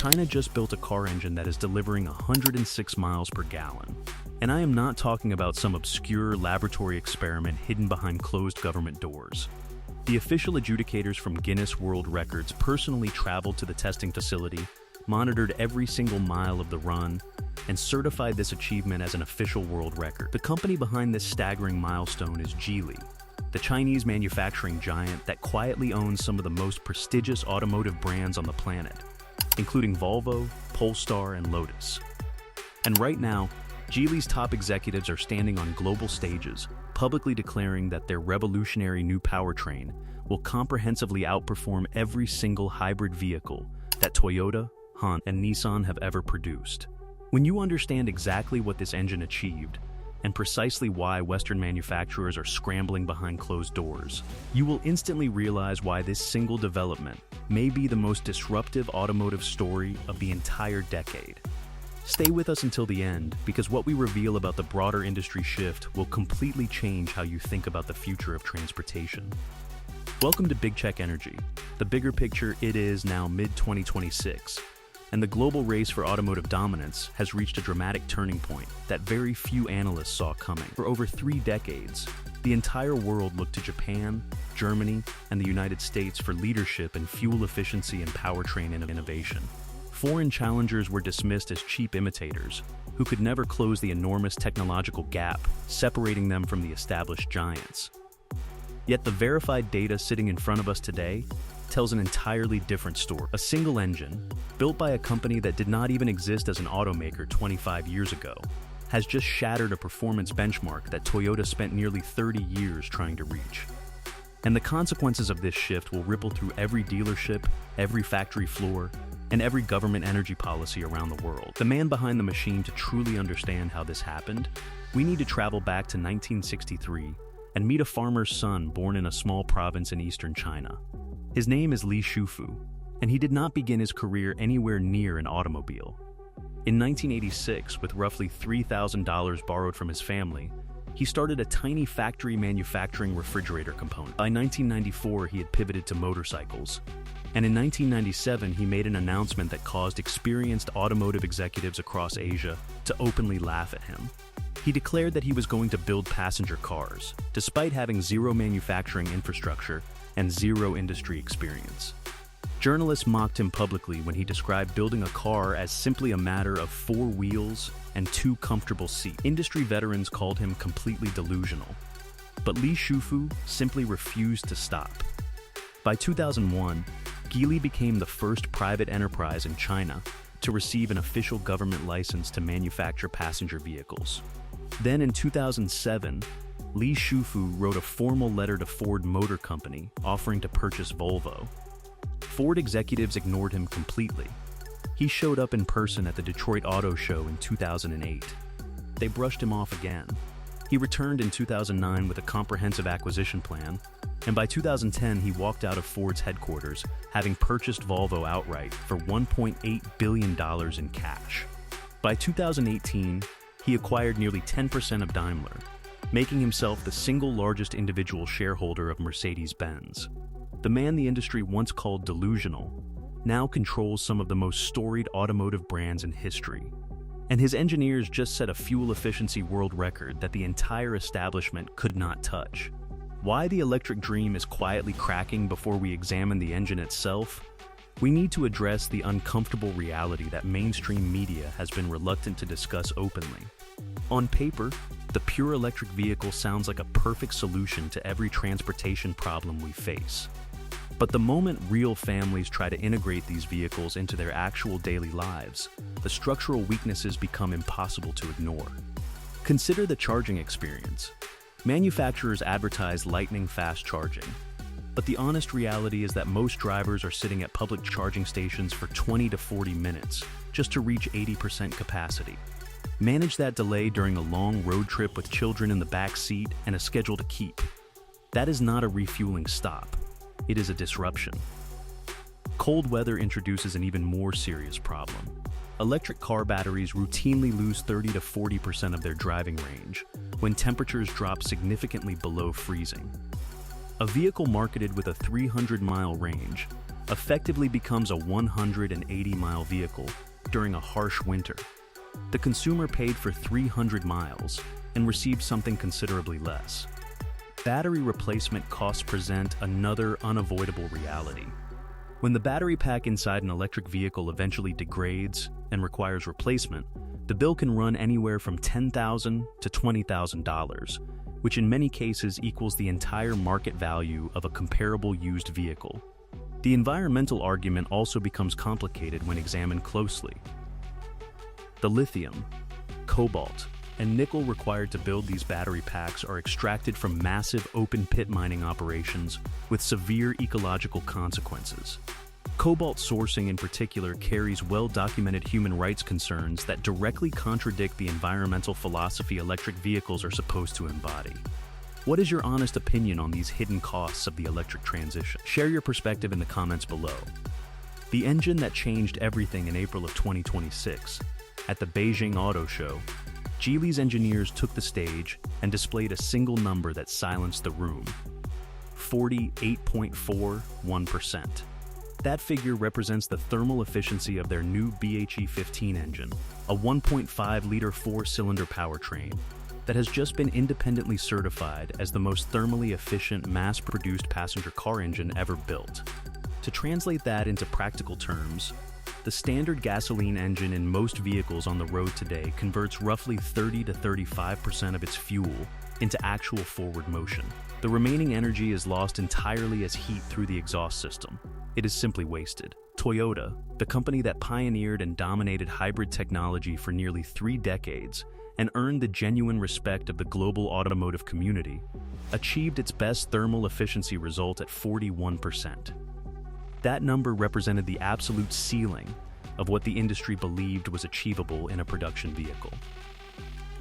China just built a car engine that is delivering 106 miles per gallon. And I am not talking about some obscure laboratory experiment hidden behind closed government doors. The official adjudicators from Guinness World Records personally traveled to the testing facility, monitored every single mile of the run, and certified this achievement as an official world record. The company behind this staggering milestone is Geely, the Chinese manufacturing giant that quietly owns some of the most prestigious automotive brands on the planet, including Volvo, Polestar, and Lotus. And right now, Geely's top executives are standing on global stages, publicly declaring that their revolutionary new powertrain will comprehensively outperform every single hybrid vehicle that Toyota, Honda, and Nissan have ever produced. When you understand exactly what this engine achieved, and precisely why Western manufacturers are scrambling behind closed doors, you will instantly realize why this single development may be the most disruptive automotive story of the entire decade. Stay with us until the end, because what we reveal about the broader industry shift will completely change how you think about the future of transportation. Welcome to Big Check Energy. The bigger picture, it is now mid-2026, and the global race for automotive dominance has reached a dramatic turning point that very few analysts saw coming. For over 3 decades, the entire world looked to Japan, Germany, and the United States for leadership in fuel efficiency and powertrain innovation. Foreign challengers were dismissed as cheap imitators, who could never close the enormous technological gap separating them from the established giants. Yet the verified data sitting in front of us today tells an entirely different story. A single engine, built by a company that did not even exist as an automaker 25 years ago, has just shattered a performance benchmark that Toyota spent nearly 30 years trying to reach. And the consequences of this shift will ripple through every dealership, every factory floor, and every government energy policy around the world. The man behind the machine. To truly understand how this happened, we need to travel back to 1963 and meet a farmer's son born in a small province in eastern China. His name is Li Shufu, and he did not begin his career anywhere near an automobile. In 1986, with roughly $3,000 borrowed from his family, he started a tiny factory manufacturing refrigerator component. By 1994, he had pivoted to motorcycles. And in 1997, he made an announcement that caused experienced automotive executives across Asia to openly laugh at him. He declared that he was going to build passenger cars, despite having zero manufacturing infrastructure and zero industry experience. Journalists mocked him publicly when he described building a car as simply a matter of 4 wheels and 2 comfortable seats. Industry veterans called him completely delusional. But Li Shufu simply refused to stop. By 2001, Geely became the first private enterprise in China to receive an official government license to manufacture passenger vehicles. Then in 2007, Li Shufu wrote a formal letter to Ford Motor Company offering to purchase Volvo. Ford executives ignored him completely. He showed up in person at the Detroit Auto Show in 2008. They brushed him off again. He returned in 2009 with a comprehensive acquisition plan, and by 2010 he walked out of Ford's headquarters, having purchased Volvo outright for $1.8 billion in cash. By 2018, he acquired nearly 10% of Daimler, making himself the single largest individual shareholder of Mercedes-Benz. The man the industry once called delusional now controls some of the most storied automotive brands in history. And his engineers just set a fuel efficiency world record that the entire establishment could not touch. Why the electric dream is quietly cracking before we examine the engine itself? We need to address the uncomfortable reality that mainstream media has been reluctant to discuss openly. On paper, the pure electric vehicle sounds like a perfect solution to every transportation problem we face. But the moment real families try to integrate these vehicles into their actual daily lives, the structural weaknesses become impossible to ignore. Consider the charging experience. Manufacturers advertise lightning-fast charging, but the honest reality is that most drivers are sitting at public charging stations for 20 to 40 minutes just to reach 80% capacity. Manage that delay during a long road trip with children in the back seat and a schedule to keep. That is not a refueling stop. It is a disruption. Cold weather introduces an even more serious problem. Electric car batteries routinely lose 30 to 40% of their driving range when temperatures drop significantly below freezing. A vehicle marketed with a 300-mile range effectively becomes a 180-mile vehicle during a harsh winter. The consumer paid for 300 miles and received something considerably less. Battery replacement costs present another unavoidable reality. When the battery pack inside an electric vehicle eventually degrades and requires replacement, the bill can run anywhere from $10,000 to $20,000, which in many cases equals the entire market value of a comparable used vehicle. The environmental argument also becomes complicated when examined closely. The lithium, cobalt, and nickel required to build these battery packs are extracted from massive open-pit mining operations with severe ecological consequences. Cobalt sourcing in particular carries well-documented human rights concerns that directly contradict the environmental philosophy electric vehicles are supposed to embody. What is your honest opinion on these hidden costs of the electric transition? Share your perspective in the comments below. The engine that changed everything in April of 2026, at the Beijing Auto Show, Geely's engineers took the stage and displayed a single number that silenced the room: 48.41%. That figure represents the thermal efficiency of their new BHE-15 engine, a 1.5-liter four-cylinder powertrain that has just been independently certified as the most thermally efficient mass-produced passenger car engine ever built. To translate that into practical terms, the standard gasoline engine in most vehicles on the road today converts roughly 30 to 35% of its fuel into actual forward motion. The remaining energy is lost entirely as heat through the exhaust system. It is simply wasted. Toyota, the company that pioneered and dominated hybrid technology for nearly 3 decades and earned the genuine respect of the global automotive community, achieved its best thermal efficiency result at 41%. That number represented the absolute ceiling of what the industry believed was achievable in a production vehicle.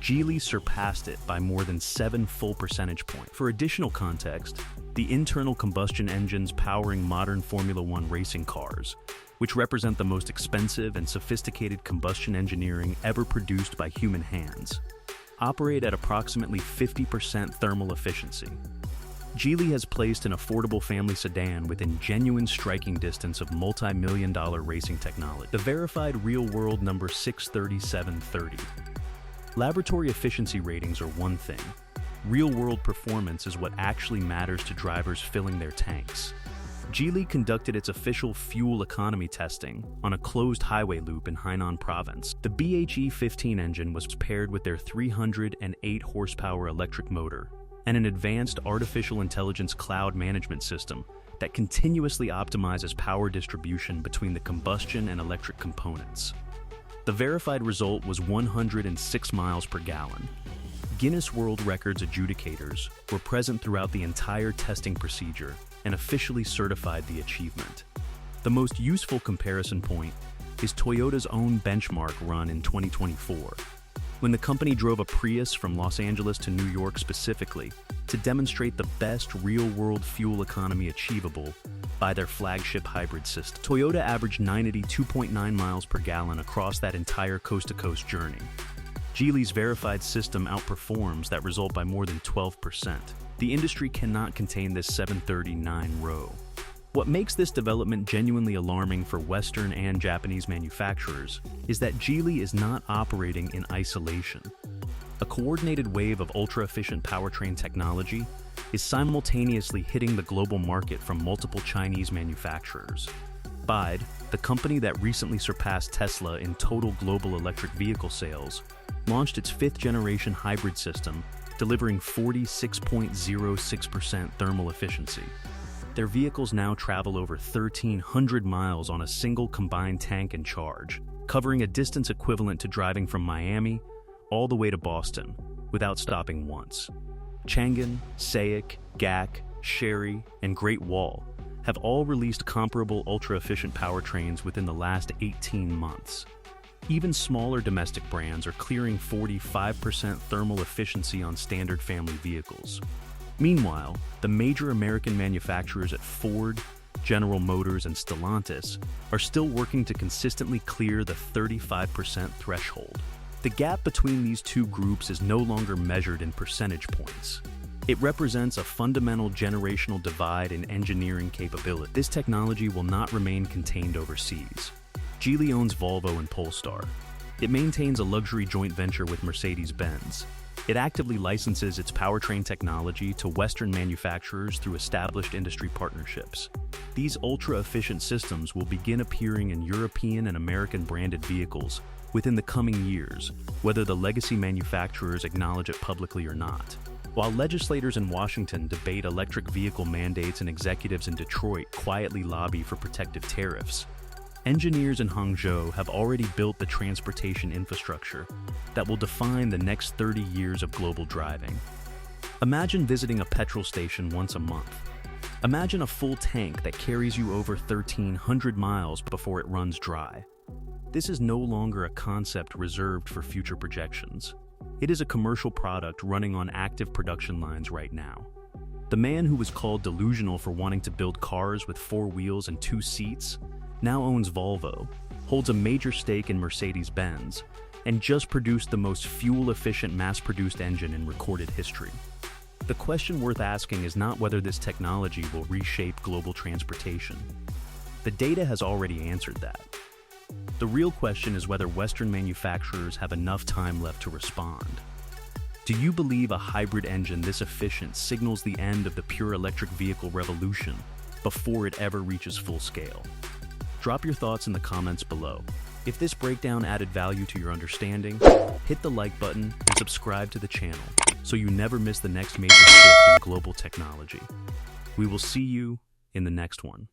Geely surpassed it by more than 7 full percentage points. For additional context, the internal combustion engines powering modern Formula One racing cars, which represent the most expensive and sophisticated combustion engineering ever produced by human hands, operate at approximately 50% thermal efficiency. Geely has placed an affordable family sedan within genuine striking distance of multi-million-dollar racing technology. The verified real-world number 63730. Laboratory efficiency ratings are one thing. Real-world performance is what actually matters to drivers filling their tanks. Geely conducted its official fuel economy testing on a closed highway loop in Hainan province. The BHE-15 engine was paired with their 308 horsepower electric motor and an advanced artificial intelligence cloud management system that continuously optimizes power distribution between the combustion and electric components. The verified result was 106 miles per gallon. Guinness World Records adjudicators were present throughout the entire testing procedure and officially certified the achievement. The most useful comparison point is Toyota's own benchmark run in 2024, when the company drove a Prius from Los Angeles to New York specifically to demonstrate the best real-world fuel economy achievable by their flagship hybrid system. Toyota averaged 92.9 miles per gallon across that entire coast-to-coast journey. Geely's verified system outperforms that result by more than 12%. The industry cannot contain this 739 row. What makes this development genuinely alarming for Western and Japanese manufacturers is that Geely is not operating in isolation. A coordinated wave of ultra-efficient powertrain technology is simultaneously hitting the global market from multiple Chinese manufacturers. BYD, the company that recently surpassed Tesla in total global electric vehicle sales, launched its 5th-generation hybrid system, delivering 46.06% thermal efficiency. Their vehicles now travel over 1,300 miles on a single combined tank and charge, covering a distance equivalent to driving from Miami all the way to Boston without stopping once. Changan, SAIC, GAC, Chery, and Great Wall have all released comparable ultra-efficient powertrains within the last 18 months. Even smaller domestic brands are clearing 45% thermal efficiency on standard family vehicles. Meanwhile, the major American manufacturers at Ford, General Motors, and Stellantis are still working to consistently clear the 35% threshold. The gap between these two groups is no longer measured in percentage points. It represents a fundamental generational divide in engineering capability. This technology will not remain contained overseas. Geely owns Volvo and Polestar. It maintains a luxury joint venture with Mercedes-Benz. It actively licenses its powertrain technology to Western manufacturers through established industry partnerships. These ultra-efficient systems will begin appearing in European and American branded vehicles within the coming years, whether the legacy manufacturers acknowledge it publicly or not. While legislators in Washington debate electric vehicle mandates and executives in Detroit quietly lobby for protective tariffs, engineers in Hangzhou have already built the transportation infrastructure that will define the next 30 years of global driving. Imagine visiting a petrol station once a month. Imagine a full tank that carries you over 1,300 miles before it runs dry. This is no longer a concept reserved for future projections. It is a commercial product running on active production lines right now. The man who was called delusional for wanting to build cars with 4 wheels and 2 seats now owns Volvo, holds a major stake in Mercedes-Benz, and just produced the most fuel-efficient mass-produced engine in recorded history. The question worth asking is not whether this technology will reshape global transportation. The data has already answered that. The real question is whether Western manufacturers have enough time left to respond. Do you believe a hybrid engine this efficient signals the end of the pure electric vehicle revolution before it ever reaches full scale? Drop your thoughts in the comments below. If this breakdown added value to your understanding, hit the like button and subscribe to the channel so you never miss the next major shift in global technology. We will see you in the next one.